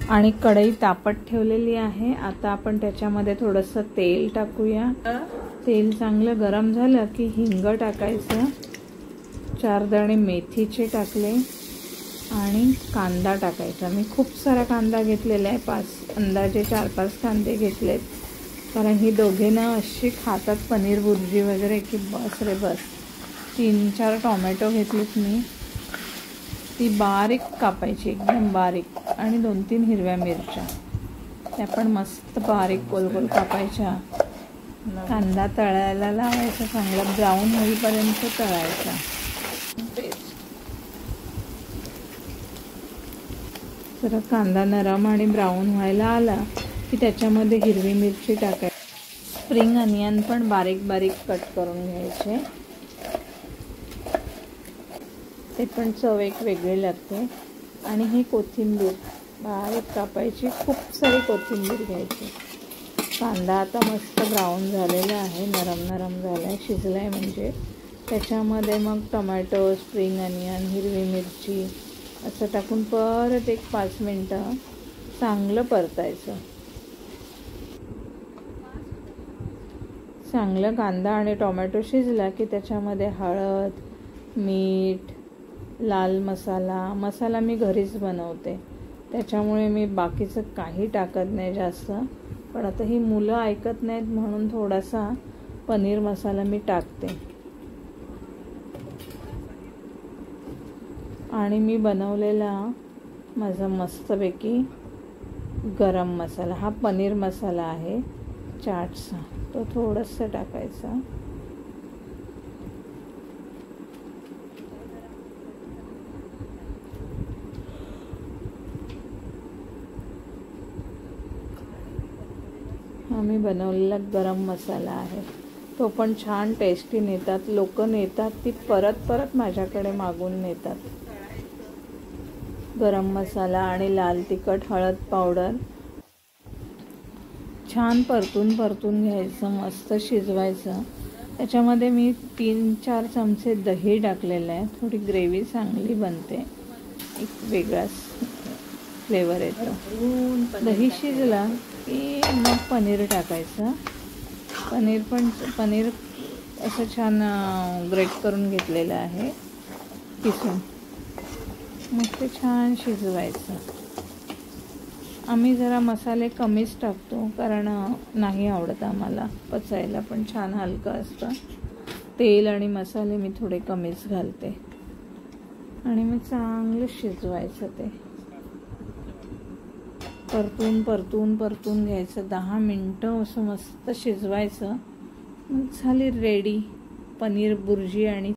आणि कढई तापत ठेवलेली आहे। आता आपण त्याच्यामध्ये थोडंसं तेल टाकूया। तेल चांगलं गरम झालं की हिंग टाकायचं, 4 दाणे मेथीचे टाकले आणि कांदा टाकायचा। मी खूप सारा कांदा घेतलेला आहे, अंदाजे 4-5 कांदे घेतलेत, कारण ही दोघे ना अशी खातात पनीर बुर्जी वगैरे की बस रे बस। 3-4 टोमॅटो घेतलेत मी, ती बारीक कापायची, एकदम बारीक, आणि 2-3 हिरव्या मिरच्या, त्या पण मस्त बारीक गोल गोल कापायच्या। कांदा तळायला लावायचा, चांगला ब्राऊन होईपर्यंत तळायचा। जरा कांदा नरम आणि ब्राऊन व्हायला आला की त्याच्यामध्ये हिरवी मिरची टाकायची। स्प्रिंग अनियन पण बारीक बारीक कट करून घ्यायचे, ते पण चव एक वेगळी लागते। आणि ही कोथिंबीर बारीक कापायची, खूप सारी कोथिंबीर घ्यायची। कांदा आता मस्त ब्राऊन झालेला आहे, नरम नरम झाला आहे, शिजला आहे म्हणजे। त्याच्यामध्ये मग टोमॅटो, स्प्रिंग अनियन, हिरवी मिरची असं टाकून परत एक 5 मिनटं चांगलं परतायचं। चांगलं कांदा आणि टोमॅटो शिजला की त्याच्यामध्ये हळद, मीठ, लाल मसाला मी घरीच बनवते, त्याच्यामुळे मी बाकीचं काही टाकत नाही जास्त। पण आता ही मुलं ऐकत नाहीत म्हणून थोडासा पनीर मसाला मी टाकते। आणि मी बनवलेला माझा मस्तपैकी गरम मसाला, हा पनीर मसाला आहे चाटचा, तो थोडासा टाकायचा। हा मी बनवलेला गरम मसाला आहे, तो पण छान टेस्टी नेतात लोक, नेतात ती परत परत माझ्याकडे मागून नेतात। गरम मसाला आणि लाल तिखट, हळद पावडर छान परतून घ्यायचं, मस्त शिजवायचं। त्याच्यामध्ये मी 3-4 चमचे दही टाकलेलं आहे, थोडी ग्रेव्ही चांगली बनते, एक वेगळाच फ्लेवर येतो। दही शिजला की मग पनीर टाकायचं। पनीर असं छान ग्रेट करून घेतलेलं आहे, किसून, मग ते छान शिजवायचं। आम्ही जरा मसाले कमीच टाकतो, कारण नाही आवडत आम्हाला, पचायला पण छान हलकं असतं। तेल आणि मसाले मी थोडे कमीच घालते आणि मग चांगलं शिजवायचं। ते परतून घ्यायचं, 10 मिनटं असं मस्त शिजवायचं। मग झाली रेडी पनीर बुर्जी आणि